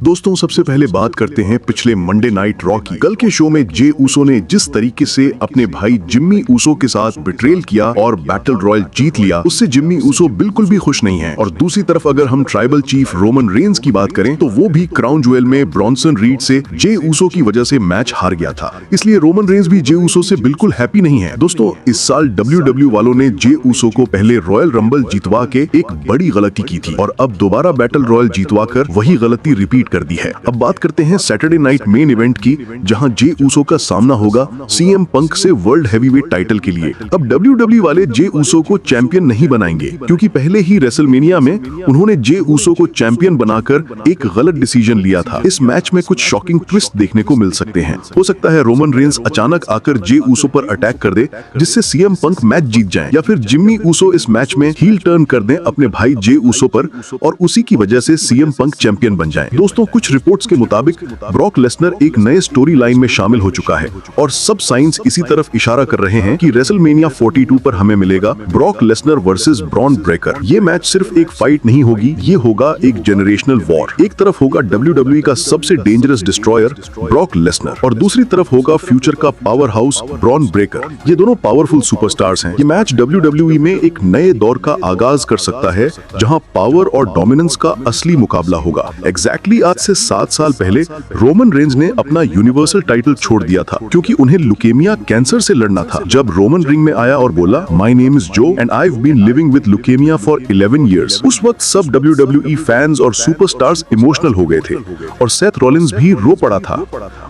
दोस्तों सबसे पहले बात करते हैं पिछले मंडे नाइट रॉ की। कल के शो में जे ऊसो ने जिस तरीके से अपने भाई जिम्मी ऊसो के साथ बिट्रेल किया और बैटल रॉयल जीत लिया, उससे जिम्मी ऊसो बिल्कुल भी खुश नहीं है। और दूसरी तरफ अगर हम ट्राइबल चीफ रोमन रेंस की बात करें तो वो भी क्राउन ज्वेल में ब्रॉन्सन रीड से जे ऊसो की वजह से मैच हार गया था, इसलिए रोमन रेंस भी जे ऊसो से बिल्कुल हैप्पी नहीं है। दोस्तों इस साल WWE वालों ने जे ऊसो को पहले रॉयल रंबल जीतवा के एक बड़ी गलती की थी और अब दोबारा बैटल रॉयल जीतवा कर वही गलती रिपीट कर दी है। अब बात करते हैं सैटरडे नाइट मेन इवेंट की, जहां जे ऊसो का सामना होगा सीएम पंक से वर्ल्ड हैवीवेट टाइटल के लिए। अब WWE वाले जे ऊसो को चैंपियन नहीं बनाएंगे, क्योंकि पहले ही रेसलमेनिया में उन्होंने जे ऊसो को चैंपियन बनाकर एक गलत डिसीजन लिया था। इस मैच में कुछ शॉकिंग ट्विस्ट देखने को मिल सकते हैं। हो सकता है रोमन रेंस अचानक आकर जे ऊसो पर अटैक कर दे, जिससे सीएम पंक मैच जीत जाए, या फिर जिम्मी ऊसो इस मैच में हील टर्न कर दें अपने भाई जे ऊसो पर और उसी की वजह से सीएम पंक चैंपियन बन जाए। दोस्तों कुछ रिपोर्ट्स के मुताबिक ब्रॉक लेसनर एक नए स्टोरी लाइन में शामिल हो चुका है और सब साइंस इसी तरफ इशारा कर रहे हैं कि रेसलमेनिया 42 पर हमें मिलेगा Brock Lesnar versus Bron Breakker. ये मैच सिर्फ एक फाइट नहीं होगी, ये होगा एक जनरेशनल वॉर। एक तरफ होगा WWE का सबसे डेंजरस डिस्ट्रॉयर ब्रॉक लेसनर और दूसरी तरफ होगा फ्यूचर का पावर हाउस ब्रॉन ब्रेकर। ये दोनों पावरफुल सुपरस्टार्स हैं। ये मैच WWE में एक नए दौर का आगाज कर सकता है, जहां पावर और डोमिनेंस का असली मुकाबला होगा। एग्जैक्टली आज से 7 साल पहले रोमन रेंस ने अपना यूनिवर्सल टाइटल छोड़ दिया था, क्योंकि उन्हें लुकेमिया कैंसर से लड़ना था। जब रोमन रिंग में आया और बोला my name is Joe and I have been living with leukaemia for 11 years, उस वक्त सब WWE फैंस और सुपरस्टार्स इमोशनल हो गए थे और सेथ रॉलिंस भी रो पड़ा था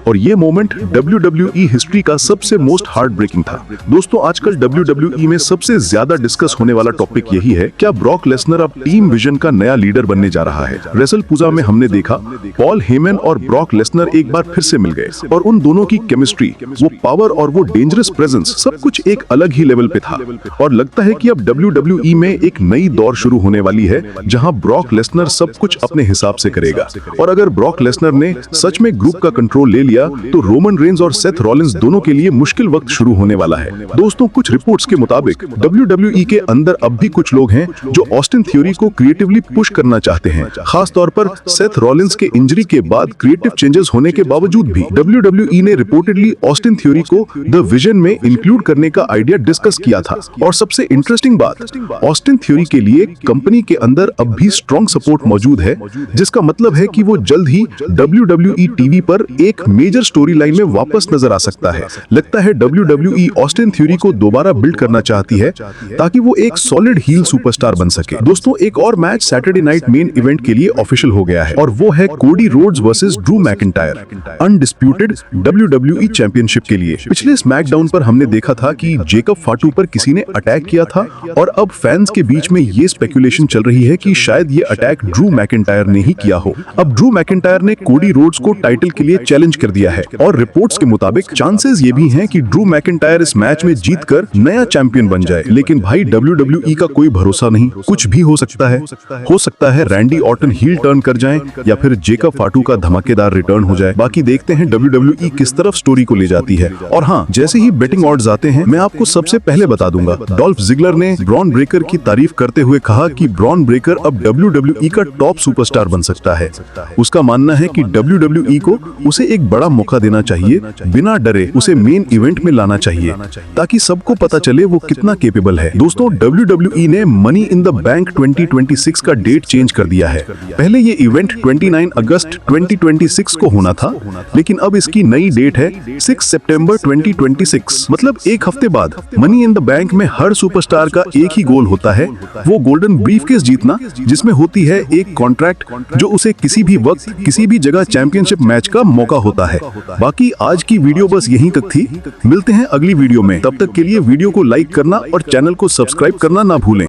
और ये मोमेंट WWE हिस्ट्री का सबसे मोस्ट हार्ट ब्रेकिंग था। दोस्तों आजकल WWE में सबसे ज्यादा डिस्कस होने वाला टॉपिक यही है, क्या ब्रॉक लेसनर अब टीम विजन का नया लीडर बनने जा रहा है। रेसल पूजा में हमने देखा पॉल हेमन और ब्रॉक लेसनर एक बार फिर से मिल गए और उन दोनों की केमिस्ट्री, वो पावर और वो डेंजरस प्रेजेंस, सब कुछ एक अलग ही लेवल पे था। और लगता है कि अब WWE में एक नई दौर शुरू होने वाली है, जहां ब्रॉक लेसनर सब कुछ अपने हिसाब से करेगा। और अगर ब्रॉक लेसनर ने सच में ग्रुप का कंट्रोल ले लिया तो रोमन रेंस और सेथ रॉलिंस दोनों के लिए मुश्किल वक्त शुरू होने वाला है। दोस्तों कुछ रिपोर्ट्स के मुताबिक WWE के अंदर अब भी कुछ लोग हैं जो ऑस्टिन थ्योरी को क्रिएटिवली पुश करना चाहते हैं, खास तौर पर सेथ रॉलिंस के इंजरी के बाद क्रिएटिव चेंजेस होने के बावजूद भी। WWE ने रिपोर्टेडली ऑस्टिन थ्योरी को द विजन में इंक्लूड करने का आइडिया डिस्कस किया था। और सबसे इंटरेस्टिंग बात, ऑस्टिन थ्योरी के लिए कंपनी के अंदर अब भी स्ट्रॉन्ग सपोर्ट मौजूद है, जिसका मतलब है कि वो जल्द ही WWE टीवी पर एक मेजर स्टोरी लाइन में वापस नजर आ सकता है। लगता है WWE ऑस्टिन थ्योरी को दोबारा बिल्ड करना चाहती है ताकि वो एक सॉलिड हील सुपरस्टार बन सके। दोस्तों एक और match Saturday night main event के लिए ऑफिशियल हो गया है और वो है Cody Rhodes versus Drew McIntyre, undisputed WWE championship के लिए। पिछले स्मैकडाउन पर हमने देखा था कि जेकब फाटू पर किसी ने अटैक किया था और अब फैंस के बीच में ये स्पेकुलेशन चल रही है कि शायद ये अटैक ड्रू मैकिंटायर ने ही किया हो। अब ड्रू मैकिंटायर ने कोडी रोड्स को टाइटल के लिए चैलेंज कर दिया है और रिपोर्ट्स के मुताबिक चांसेस ये भी हैं कि ड्रू मैकिंटायर इस मैच में जीतकर नया चैंपियन बन जाए। लेकिन भाई WWE का कोई भरोसा नहीं, कुछ भी हो सकता है। हो सकता है रैंडी ऑर्टन हील टर्न कर जाएं या फिर जेकब फाटू का धमाकेदार रिटर्न हो जाए। बाकी देखते हैं WWE किस तरफ स्टोरी को ले जाती है। और हाँ, जैसे ही बेटिंग ऑड्स आते हैं मैं आपको सबसे पहले बता दूंगा, डॉल्फ जिगलर ने ब्रॉन ब्रेकर की तारीफ करते हुए कहा कि ब्रॉन ब्रेकर अब WWE का टॉप सुपरस्टार बन सकता है। उसका मानना है कि WWE को उसे एक बड़ा मौका देना चाहिए, बिना डरे उसे मेन इवेंट में लाना चाहिए ताकि सबको पता चले वो कितना केपेबल है। दोस्तों WWE ने मनी इन द बैंक 2026 का डेट चेंज कर दिया है। पहले ये इवेंट 29 अगस्त 2026 को होना था, लेकिन अब इसकी नई डेट है 6 सितंबर 2026, मतलब एक हफ्ते बाद। मनी इन द बैंक में हर सुपरस्टार का एक ही गोल होता है, वो गोल्डन ब्रीफकेस जीतना, जिसमें होती है एक कॉन्ट्रैक्ट जो उसे किसी भी वक्त किसी भी जगह चैंपियनशिप मैच का मौका होता है। बाकी आज की वीडियो बस यहीं तक थी, मिलते हैं अगली वीडियो में। तब तक के लिए वीडियो को लाइक करना और चैनल को सब्सक्राइब करना ना भूलें।